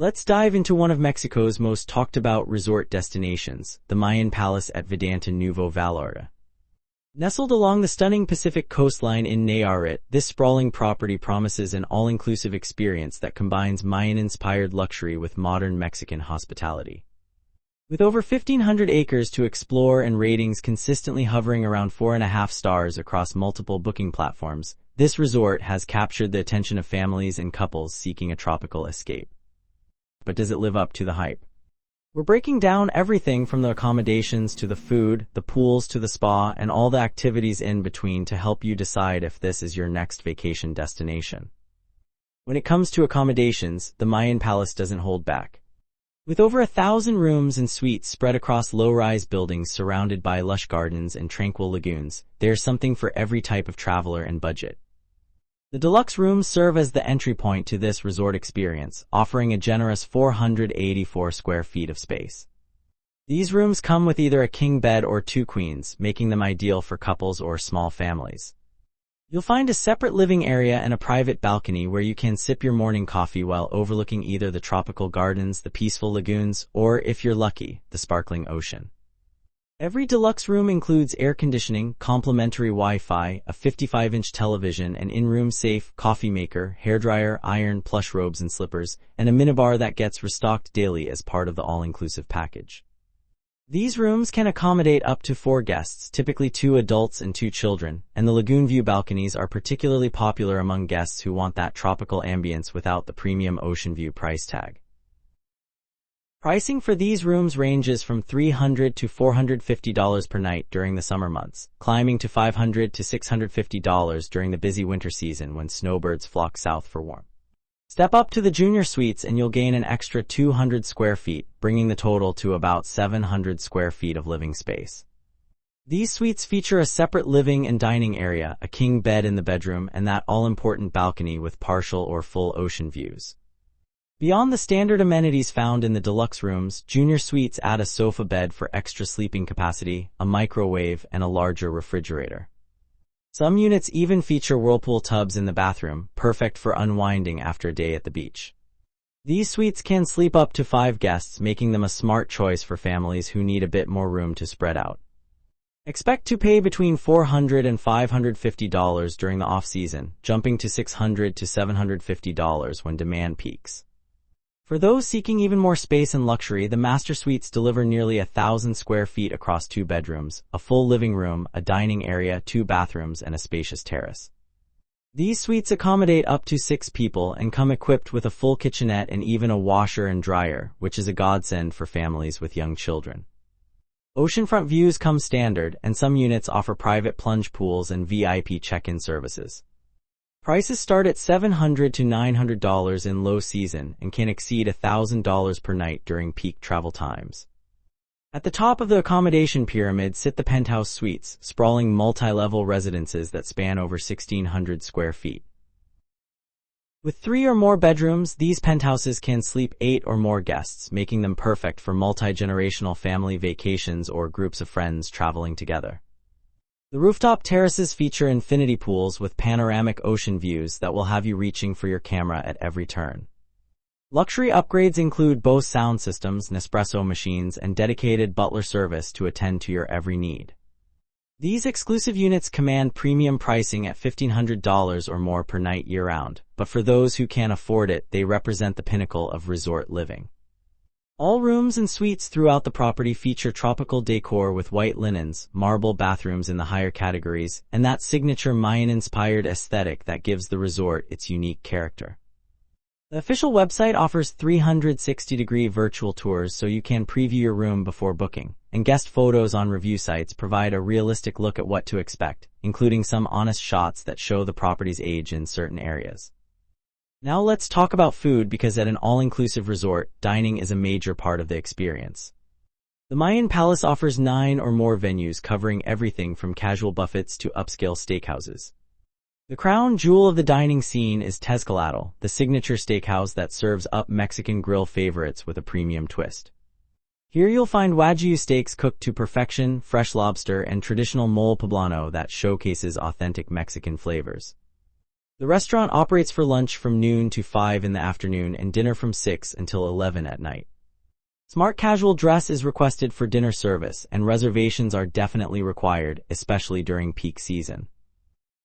Let's dive into one of Mexico's most talked about resort destinations, the Mayan Palace at Vidanta Nuevo Vallarta. Nestled along the stunning Pacific coastline in Nayarit, this sprawling property promises an all-inclusive experience that combines Mayan-inspired luxury with modern Mexican hospitality. With over 1,500 acres to explore and ratings consistently hovering around 4.5 stars across multiple booking platforms, this resort has captured the attention of families and couples seeking a tropical escape. But does it live up to the hype? We're breaking down everything from the accommodations to the food, the pools to the spa, and all the activities in between to help you decide if this is your next vacation destination. When it comes to accommodations, the Mayan Palace doesn't hold back. With over 1,000 rooms and suites spread across low-rise buildings surrounded by lush gardens and tranquil lagoons, there's something for every type of traveler and budget. The deluxe rooms serve as the entry point to this resort experience, offering a generous 484 square feet of space. These rooms come with either a king bed or 2 queens, making them ideal for couples or small families. You'll find a separate living area and a private balcony where you can sip your morning coffee while overlooking either the tropical gardens, the peaceful lagoons, or, if you're lucky, the sparkling ocean. Every deluxe room includes air conditioning, complimentary Wi-Fi, a 55-inch television, an in-room safe, coffee maker, hairdryer, iron, plush robes and slippers, and a minibar that gets restocked daily as part of the all-inclusive package. These rooms can accommodate up to 4 guests, typically 2 adults and 2 children, and the lagoon view balconies are particularly popular among guests who want that tropical ambience without the premium ocean view price tag. Pricing for these rooms ranges from $300 to $450 per night during the summer months, climbing to $500 to $650 during the busy winter season when snowbirds flock south for warmth. Step up to the junior suites and you'll gain an extra 200 square feet, bringing the total to about 700 square feet of living space. These suites feature a separate living and dining area, a king bed in the bedroom, and that all-important balcony with partial or full ocean views. Beyond the standard amenities found in the deluxe rooms, junior suites add a sofa bed for extra sleeping capacity, a microwave, and a larger refrigerator. Some units even feature whirlpool tubs in the bathroom, perfect for unwinding after a day at the beach. These suites can sleep up to 5 guests, making them a smart choice for families who need a bit more room to spread out. Expect to pay between $400 and $550 during the off-season, jumping to $600 to $750 when demand peaks. For those seeking even more space and luxury, the master suites deliver nearly 1,000 square feet across 2 bedrooms, a full living room, a dining area, 2 bathrooms, and a spacious terrace. These suites accommodate up to 6 people and come equipped with a full kitchenette and even a washer and dryer, which is a godsend for families with young children. Oceanfront views come standard, and some units offer private plunge pools and VIP check-in services. Prices start at $700 to $900 in low season and can exceed $1,000 per night during peak travel times. At the top of the accommodation pyramid sit the penthouse suites, sprawling multi-level residences that span over 1,600 square feet. With 3 or more bedrooms, these penthouses can sleep 8 or more guests, making them perfect for multi-generational family vacations or groups of friends traveling together. The rooftop terraces feature infinity pools with panoramic ocean views that will have you reaching for your camera at every turn. Luxury upgrades include Bose sound systems, Nespresso machines, and dedicated butler service to attend to your every need. These exclusive units command premium pricing at $1,500 or more per night year-round, but for those who can't afford it, they represent the pinnacle of resort living. All rooms and suites throughout the property feature tropical decor with white linens, marble bathrooms in the higher categories, and that signature Mayan-inspired aesthetic that gives the resort its unique character. The official website offers 360-degree virtual tours so you can preview your room before booking, and guest photos on review sites provide a realistic look at what to expect, including some honest shots that show the property's age in certain areas. Now let's talk about food, because at an all-inclusive resort, dining is a major part of the experience. The Mayan Palace offers 9 or more venues covering everything from casual buffets to upscale steakhouses. The crown jewel of the dining scene is Tezcalatl, the signature steakhouse that serves up Mexican grill favorites with a premium twist. Here you'll find Wagyu steaks cooked to perfection, fresh lobster, and traditional mole poblano that showcases authentic Mexican flavors. The restaurant operates for lunch from noon to 5 in the afternoon and dinner from 6 until 11 at night. Smart casual dress is requested for dinner service, and reservations are definitely required, especially during peak season.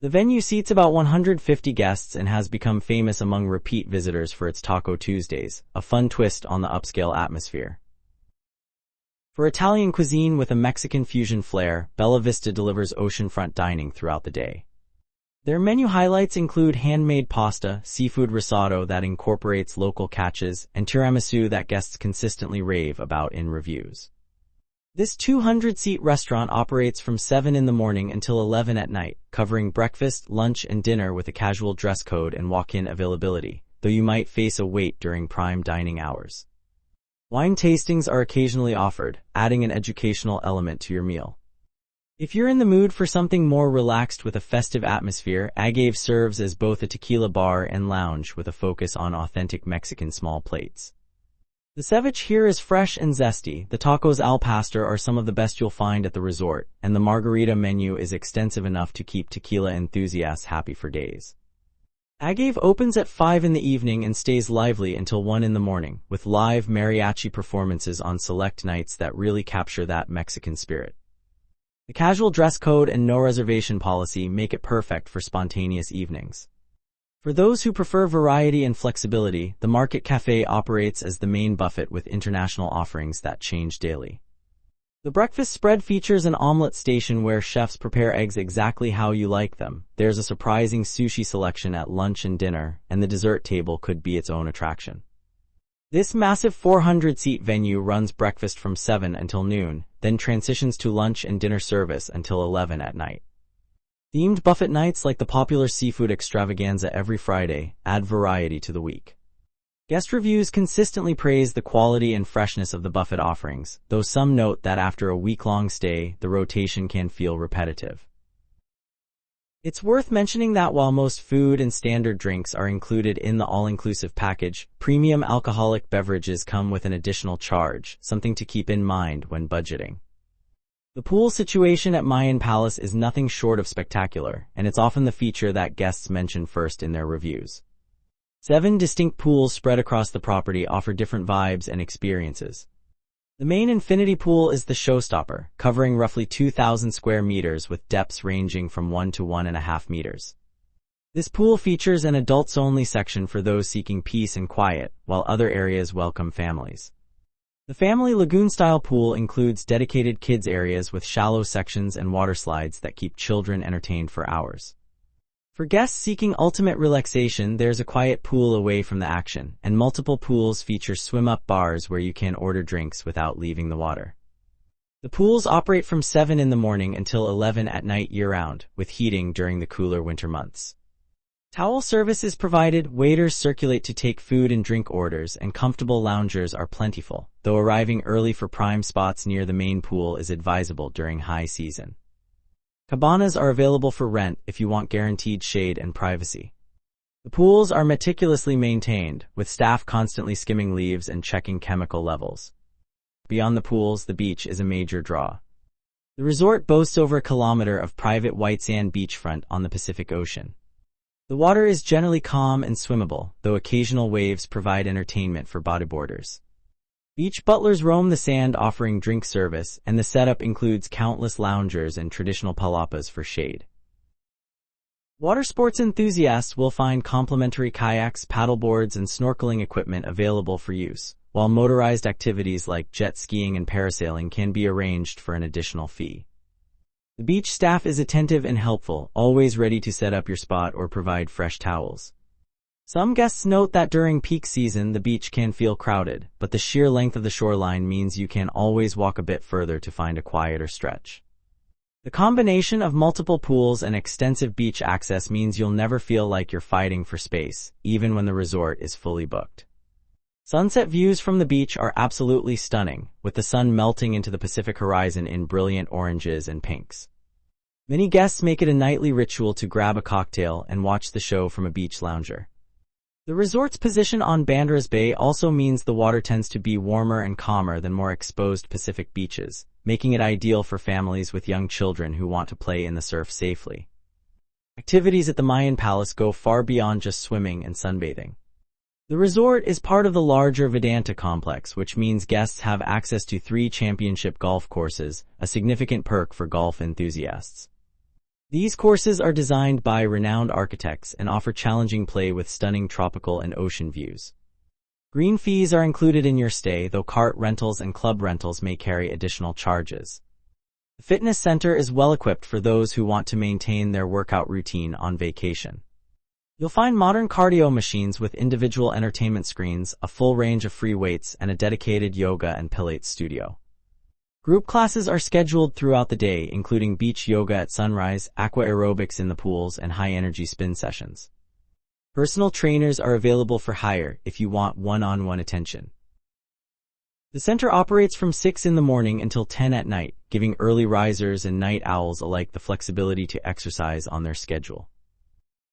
The venue seats about 150 guests and has become famous among repeat visitors for its Taco Tuesdays, a fun twist on the upscale atmosphere. For Italian cuisine with a Mexican fusion flair, Bella Vista delivers oceanfront dining throughout the day. Their menu highlights include handmade pasta, seafood risotto that incorporates local catches, and tiramisu that guests consistently rave about in reviews. This 200-seat restaurant operates from 7 in the morning until 11 at night, covering breakfast, lunch, and dinner with a casual dress code and walk-in availability, though you might face a wait during prime dining hours. Wine tastings are occasionally offered, adding an educational element to your meal. If you're in the mood for something more relaxed with a festive atmosphere, Agave serves as both a tequila bar and lounge with a focus on authentic Mexican small plates. The ceviche here is fresh and zesty, the tacos al pastor are some of the best you'll find at the resort, and the margarita menu is extensive enough to keep tequila enthusiasts happy for days. Agave opens at 5 in the evening and stays lively until 1 in the morning, with live mariachi performances on select nights that really capture that Mexican spirit. The casual dress code and no reservation policy make it perfect for spontaneous evenings. For those who prefer variety and flexibility, the Market Café operates as the main buffet with international offerings that change daily. The breakfast spread features an omelet station where chefs prepare eggs exactly how you like them. There's a surprising sushi selection at lunch and dinner, and the dessert table could be its own attraction. This massive 400-seat venue runs breakfast from 7 until noon, then transitions to lunch and dinner service until 11 at night. Themed buffet nights like the popular seafood extravaganza every Friday add variety to the week. Guest reviews consistently praise the quality and freshness of the buffet offerings, though some note that after a week-long stay, the rotation can feel repetitive. It's worth mentioning that while most food and standard drinks are included in the all-inclusive package, premium alcoholic beverages come with an additional charge, something to keep in mind when budgeting. The pool situation at Mayan Palace is nothing short of spectacular, and it's often the feature that guests mention first in their reviews. 7 distinct pools spread across the property offer different vibes and experiences. The main infinity pool is the showstopper, covering roughly 2,000 square meters with depths ranging from 1 to 1.5 meters. This pool features an adults-only section for those seeking peace and quiet, while other areas welcome families. The family lagoon-style pool includes dedicated kids areas with shallow sections and water slides that keep children entertained for hours. For guests seeking ultimate relaxation, there's a quiet pool away from the action, and multiple pools feature swim-up bars where you can order drinks without leaving the water. The pools operate from 7 in the morning until 11 at night year-round, with heating during the cooler winter months. Towel service is provided, waiters circulate to take food and drink orders, and comfortable loungers are plentiful, though arriving early for prime spots near the main pool is advisable during high season. Cabanas are available for rent if you want guaranteed shade and privacy. The pools are meticulously maintained, with staff constantly skimming leaves and checking chemical levels. Beyond the pools, the beach is a major draw. The resort boasts over a kilometer of private white sand beachfront on the Pacific Ocean. The water is generally calm and swimmable, though occasional waves provide entertainment for bodyboarders. Beach butlers roam the sand offering drink service, and the setup includes countless loungers and traditional palapas for shade. Water sports enthusiasts will find complimentary kayaks, paddleboards, and snorkeling equipment available for use, while motorized activities like jet skiing and parasailing can be arranged for an additional fee. The beach staff is attentive and helpful, always ready to set up your spot or provide fresh towels. Some guests note that during peak season the beach can feel crowded, but the sheer length of the shoreline means you can always walk a bit further to find a quieter stretch. The combination of multiple pools and extensive beach access means you'll never feel like you're fighting for space, even when the resort is fully booked. Sunset views from the beach are absolutely stunning, with the sun melting into the Pacific horizon in brilliant oranges and pinks. Many guests make it a nightly ritual to grab a cocktail and watch the show from a beach lounger. The resort's position on Banderas Bay also means the water tends to be warmer and calmer than more exposed Pacific beaches, making it ideal for families with young children who want to play in the surf safely. Activities at the Mayan Palace go far beyond just swimming and sunbathing. The resort is part of the larger Vidanta complex, which means guests have access to 3 championship golf courses, a significant perk for golf enthusiasts. These courses are designed by renowned architects and offer challenging play with stunning tropical and ocean views. Green fees are included in your stay, though cart rentals and club rentals may carry additional charges. The fitness center is well equipped for those who want to maintain their workout routine on vacation. You'll find modern cardio machines with individual entertainment screens, a full range of free weights, and a dedicated yoga and Pilates studio. Group classes are scheduled throughout the day, including beach yoga at sunrise, aqua aerobics in the pools, and high-energy spin sessions. Personal trainers are available for hire if you want one-on-one attention. The center operates from 6 in the morning until 10 at night, giving early risers and night owls alike the flexibility to exercise on their schedule.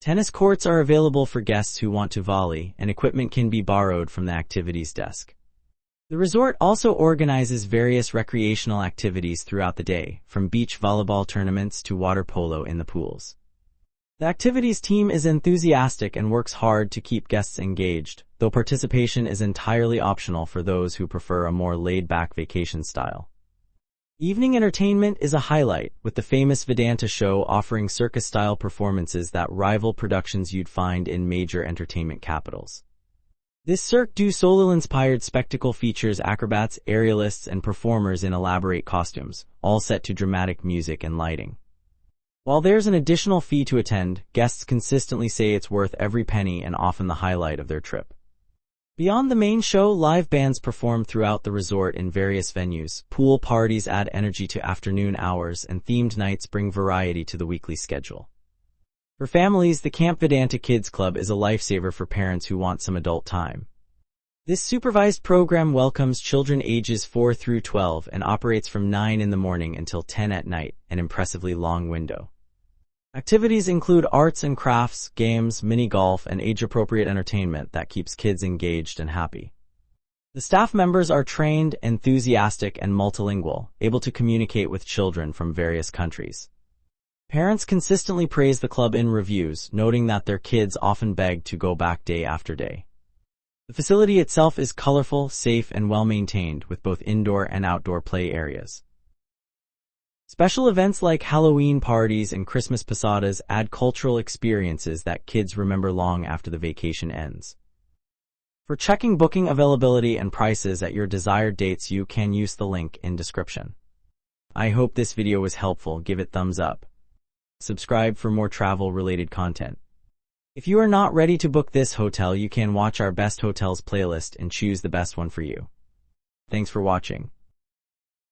Tennis courts are available for guests who want to volley, and equipment can be borrowed from the activities desk. The resort also organizes various recreational activities throughout the day, from beach volleyball tournaments to water polo in the pools. The activities team is enthusiastic and works hard to keep guests engaged, though participation is entirely optional for those who prefer a more laid-back vacation style. Evening entertainment is a highlight, with the famous Vidanta show offering circus-style performances that rival productions you'd find in major entertainment capitals. This Cirque du Soleil-inspired spectacle features acrobats, aerialists, and performers in elaborate costumes, all set to dramatic music and lighting. While there's an additional fee to attend, guests consistently say it's worth every penny and often the highlight of their trip. Beyond the main show, live bands perform throughout the resort in various venues, pool parties add energy to afternoon hours, and themed nights bring variety to the weekly schedule. For families, the Camp Vidanta Kids Club is a lifesaver for parents who want some adult time. This supervised program welcomes children ages 4 through 12 and operates from 9 in the morning until 10 at night, an impressively long window. Activities include arts and crafts, games, mini-golf, and age-appropriate entertainment that keeps kids engaged and happy. The staff members are trained, enthusiastic, and multilingual, able to communicate with children from various countries. Parents consistently praise the club in reviews, noting that their kids often beg to go back day after day. The facility itself is colorful, safe, and well-maintained, with both indoor and outdoor play areas. Special events like Halloween parties and Christmas posadas add cultural experiences that kids remember long after the vacation ends. For checking booking availability and prices at your desired dates, you can use the link in description. I hope this video was helpful. Give it thumbs up. Subscribe for more travel-related content. If you are not ready to book this hotel, you can watch our Best Hotels playlist and choose the best one for you. Thanks for watching.